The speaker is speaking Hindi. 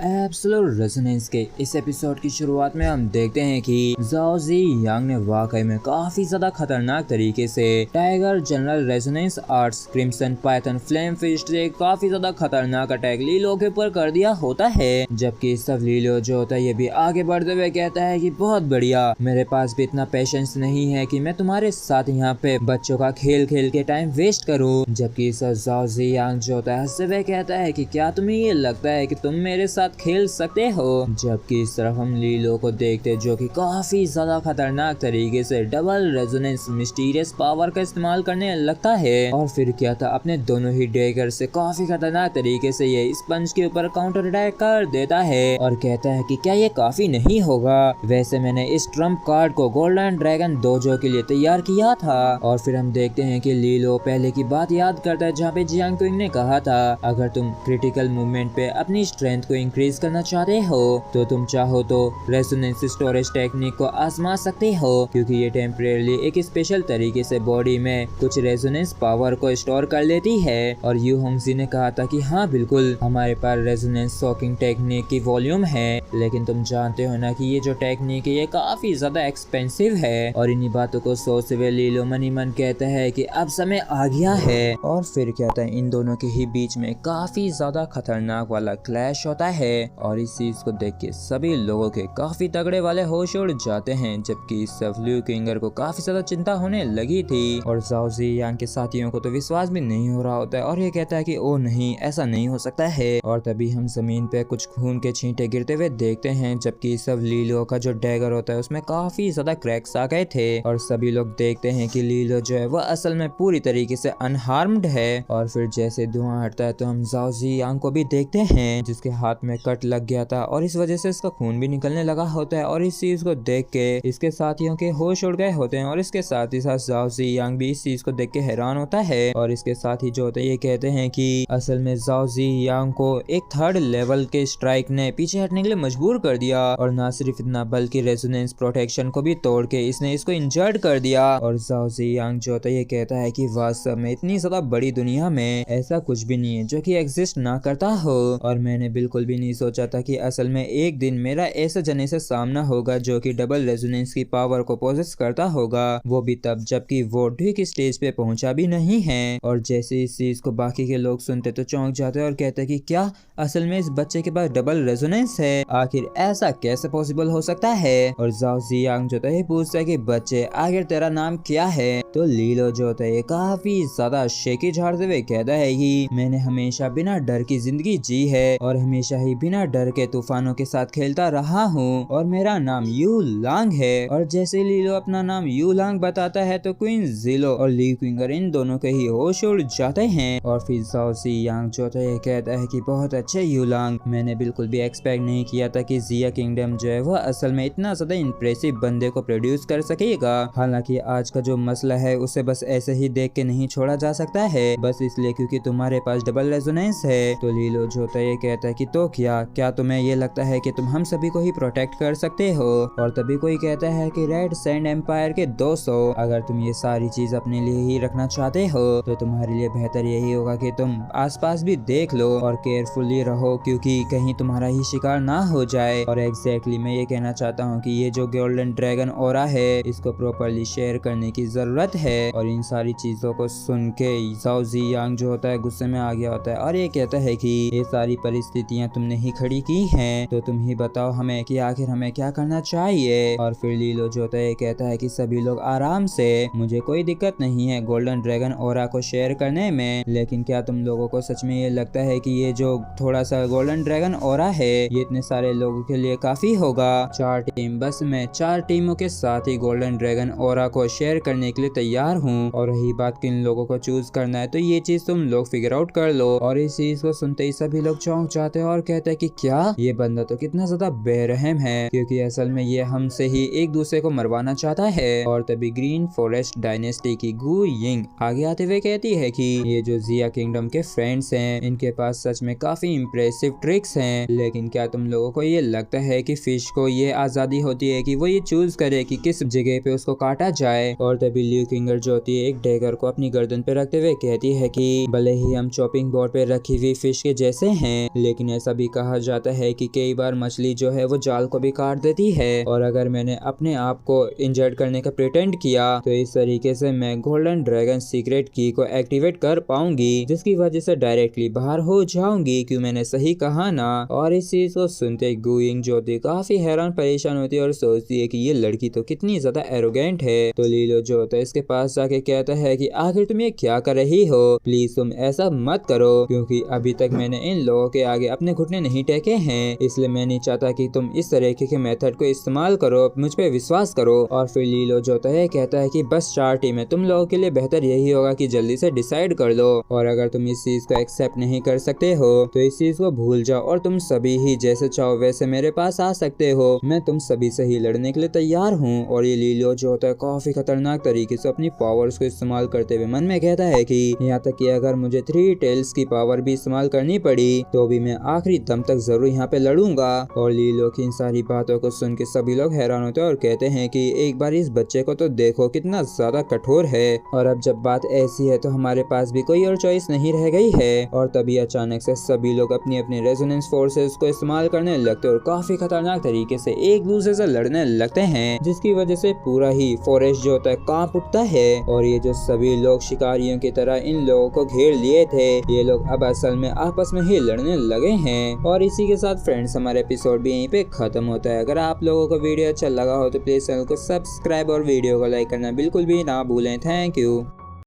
एब्सोल्यूट रेजोनेंस के इस एपिसोड की शुरुआत में हम देखते हैं कि ज़ाओ जी यांग ने वाकई में काफी ज्यादा खतरनाक तरीके से tiger general resonance arts crimson python flame fist से काफी ज्यादा खतरनाक अटैक लीलो के ऊपर कर दिया होता है। जबकि सब लीलो जो होता है ये भी आगे बढ़ते हुए कहता है कि बहुत बढ़िया, मेरे पास भी इतना पेशेंस नहीं है कि मैं तुम्हारे साथ यहाँ पे बच्चों का खेल खेल के टाइम वेस्ट करूँ। जबकि ज़ाओ जी यांग जो होता है हंसते हुए कहता है कि क्या तुम्हें ये लगता है कि तुम मेरे साथ खेल सकते हो। जबकि इस तरफ हम लीलो को देखते जो कि काफी ज्यादा खतरनाक तरीके से डबल रेजोनेंस मिस्टीरियस पावर का इस्तेमाल करने लगता है और फिर क्या था अपने दोनों ही डैगर से काफी खतरनाक तरीके से ये स्पंज के ऊपर काउंटर अटैक कर देता है और कहता है कि क्या ये काफी नहीं होगा, वैसे मैंने इस ट्रम्प कार्ड को गोल्डन ड्रैगन दोजो के लिए तैयार किया था। और फिर हम देखते हैं कि लीलो पहले की बात याद करता है जहाँ पे जियांग क्विंग ने कहा था अगर तुम क्रिटिकल मूवमेंट पे अपनी स्ट्रेंथ को इंक्रीज करना चाहते हो तो तुम चाहो तो रेजोनेंस स्टोरेज टेक्निक को आजमा सकते हो, क्योंकि ये टेम्परेरी एक स्पेशल तरीके से बॉडी में कुछ रेजोनेंस पावर को स्टोर कर लेती है। और यू होंगजी ने कहा था कि हाँ बिल्कुल हमारे पास रेजोनेंस सॉकिंग टेक्निक की वॉल्यूम है, लेकिन तुम जानते हो ना कि ये जो टेक्निक है ये काफी ज्यादा एक्सपेंसिव है। और इन्हीं बातों को सोचते हुए लीलो मनी मन कहता है कि अब समय आ गया है। और फिर क्या था इन दोनों के ही बीच में काफी ज्यादा खतरनाक वाला क्लैश होता है और इस चीज को देख के सभी लोगों के काफी तगड़े वाले होश उड़ जाते हैं। जबकि सब ल्यू किंगर को काफी ज्यादा चिंता होने लगी थी और ज़ाओ जी यांग के साथियों को तो विश्वास भी नहीं हो रहा होता है और ये कहता है कि ओ नहीं ऐसा नहीं हो सकता है। और तभी हम जमीन पे कुछ खून के छींटे गिरते हुए देखते हैं, जबकि सब लीलो का जो डैगर होता है उसमें काफी ज्यादा क्रैक्स आ गए थे और सभी लोग देखते हैं कि लीलो जो है वह असल में पूरी तरीके से अनहार्म्ड है। और फिर जैसे धुआं हटता है तो हम ज़ाओ जी यांग को भी देखते हैं जिसके हाथ में कट लग गया था और इस वजह से इसका खून भी निकलने लगा होता है। और इस चीज को देख के इसके साथियों के होश उड़ गए होते हैं और इसके साथ ही साथ ज़ाओ जी यांग भी इस चीज को देख के हैरान होता है। और इसके साथ ही जो होते हैं ये कहते हैं कि असल में ज़ाओ जी यांग को एक थर्ड लेवल के स्ट्राइक ने पीछे हटने के लिए मजबूर कर दिया और न सिर्फ इतना बल्कि रेजोनेंस प्रोटेक्शन को भी तोड़ के इसने इसको इंजर्ड कर दिया। और ज़ाओ जी यांग जो होता है ये कहता है कि वास्तव में इतनी ज्यादा बड़ी दुनिया में ऐसा कुछ भी नहीं है जो कि एग्जिस्ट ना करता हो और मैंने बिल्कुल भी नहीं सोचा था कि असल में एक दिन मेरा ऐसा जने से सामना होगा जो कि डबल रेजोनेंस की पावर को पोजेस करता होगा, वो भी तब जबकि वो ठीक स्टेज पे पहुंचा भी नहीं है। और जैसे इस चीज को बाकी के लोग सुनते तो चौंक जाते हैं और कहते हैं कि क्या असल में इस बच्चे के पास डबल रेजोनेंस है, आखिर ऐसा कैसे पॉसिबल हो सकता है। और ज़ाओ जी यांग जो है पूछता है कि बच्चे आखिर तेरा नाम क्या है। तो लीलो जो होता है काफी ज्यादा शेकी झाड़ते हुए कहता है कि मैंने हमेशा बिना डर की जिंदगी जी है और हमेशा ही बिना डर के तूफानों के साथ खेलता रहा हूँ और मेरा नाम यू लांग है। और जैसे लीलो अपना नाम यू लांग बताता है तो क्वीन जिलो और ली क्विंगर इन दोनों के ही होश उड़ जाते हैं। और फिर ज़ाओ जी यांग जो है कहता है कि बहुत अच्छे यू लांग, मैंने बिल्कुल भी एक्सपेक्ट नहीं किया था कि जिया किंगडम जो है वह असल में इतना ज्यादा इम्प्रेसिव बंदे को प्रोड्यूस कर सकेगा। हालांकि आज का जो मसला है उसे बस ऐसे ही देख के नहीं छोड़ा जा सकता है बस इसलिए क्योंकि तुम्हारे पास डबल रेजोनेंस है। तो लीलो जो होता है ये कहता है कि तो क्या तुम्हें ये लगता है कि तुम हम सभी को ही प्रोटेक्ट कर सकते हो। और तभी कोई कहता है कि रेड सैंड एम्पायर के 200, अगर तुम ये सारी चीज अपने लिए ही रखना चाहते हो तो तुम्हारे लिए बेहतर यही होगा कि तुम आसपास भी देख लो और केयरफुली रहो क्योंकि कहीं तुम्हारा ही शिकार ना हो जाए। और एग्जैक्टली मैं ये कहना चाहता हूँ कि ये जो गोल्डन ड्रैगन ऑरा है इसको प्रॉपर्ली शेयर करने की जरूरत है। और इन सारी चीजों को सुन के ज़ाओ जी यांग जो होता है गुस्से में आ गया होता है और ये कहता है कि ये सारी परिस्थितियां तुमने ही खड़ी की हैं, तो तुम ही बताओ हमें कि आखिर हमें क्या करना चाहिए। और फिर लीलो जो होता है कहता है कि सभी लोग आराम से, मुझे कोई दिक्कत नहीं है गोल्डन ड्रैगन ऑरा को शेयर करने में, लेकिन क्या तुम लोगों को सच में ये लगता है कि ये जो थोड़ा सा गोल्डन ड्रैगन ऑरा है ये इतने सारे लोगों के लिए काफी होगा। 4 टीम, बस मैं 4 टीमों के साथ ही गोल्डन ड्रैगन ऑरा को शेयर करने के लिए तैयार हूँ और रही बात किन लोगों को चूज करना है तो ये चीज तुम लोग फिगर आउट कर लो। और इस चीज को सुनते ही सभी लोग चौंक जाते हैं और कहते हैं कि क्या ये बंदा तो कितना ज्यादा बेरहम है, क्योंकि असल में ये हमसे ही एक दूसरे को मरवाना चाहता है। और तभी ग्रीन फॉरेस्ट डायनेस्टी की गु यिंग आगे आते हुए कहती है कि ये जो जिया किंगडम के फ्रेंड्स हैं इनके पास सच में काफी इम्प्रेसिव ट्रिक्स हैं, लेकिन क्या तुम लोगों को ये लगता है कि फिश को ये आजादी होती है कि वो ये चूज करे कि किस जगह पे उसको काटा जाए। और तभी ल्यू किंगर जो होती है एक डैगर को अपनी गर्दन पे रखते हुए कहती है कि भले ही हम चॉपिंग बोर्ड पे रखी हुई फिश के जैसे हैं, लेकिन ऐसा भी कहा जाता है कि कई बार मछली जो है वो जाल को भी काट देती है, और अगर मैंने अपने आप को इंजर्ड करने का प्रिटेंड किया तो इस तरीके से मैं गोल्डन ड्रैगन सीक्रेट की को एक्टिवेट कर पाऊंगी, जिसकी वजह से डायरेक्टली बाहर हो जाऊंगी। क्यों मैंने सही कहा ना। और इस चीज को सुनते गुइंग जो होती काफी हैरान परेशान होती है और सोचती है कि ये लड़की तो कितनी ज्यादा एरोगेंट है। तो लीलो जो होता है इसके पास जाके कहता है कि आखिर तुम ये क्या कर रही हो, प्लीज तुम ऐसा मत करो, क्योंकि अभी तक मैंने इन लोगों के आगे अपने घुटने नहीं टेके हैं, इसलिए मैं नहीं चाहता कि तुम इस तरीके के मेथड को इस्तेमाल करो, मुझ पे विश्वास करो। और फिर लीलो जो होता है कहता है कि बस 4 टीम है, तुम लोगों के लिए बेहतर यही होगा कि जल्दी से डिसाइड कर लो, और अगर तुम इस चीज को एक्सेप्ट नहीं कर सकते हो तो इस चीज को भूल जाओ और तुम सभी ही जैसे चाहो वैसे मेरे पास आ सकते हो, मैं तुम सभी से ही लड़ने के लिए तैयार हूँ। और ये लीलो जो होता है काफी खतरनाक तरीके से अपनी पावर्स को इस्तेमाल करते हुए मन में कहता है कि यहाँ तक कि अगर मुझे 3 टेल्स की पावर भी इस्तेमाल करनी पड़ी तो भी मैं आखिरी दम तक जरूर यहाँ पे लड़ूंगा। और लीलो की इन सारी बातों को सुन के सभी लोग हैरान होते हैं और कहते हैं कि एक बार इस बच्चे को तो देखो कितना ज्यादा कठोर है, और अब जब बात ऐसी है तो हमारे पास भी कोई और चॉइस नहीं रह गई है। और तभी अचानक से सभी लोग अपनी अपनी रेजोनेंस फोर्सेस को इस्तेमाल करने लगते हैं और काफी खतरनाक तरीके से एक दूसरे से लड़ने लगते हैं, जिसकी वजह से पूरा ही फॉरेस्ट जो होता है कांप उठता है। और ये जो सभी लोग शिकारियों की तरह इन लोगों को घेर लिए थे, ये लोग अब असल में आपस में ही लड़ने लगे हैं। और इसी के साथ फ्रेंड्स हमारा एपिसोड भी यहीं पे खत्म होता है। अगर आप लोगों को वीडियो अच्छा लगा हो तो प्लीज चैनल को सब्सक्राइब और वीडियो को लाइक करना बिल्कुल भी ना भूलें। Thank you.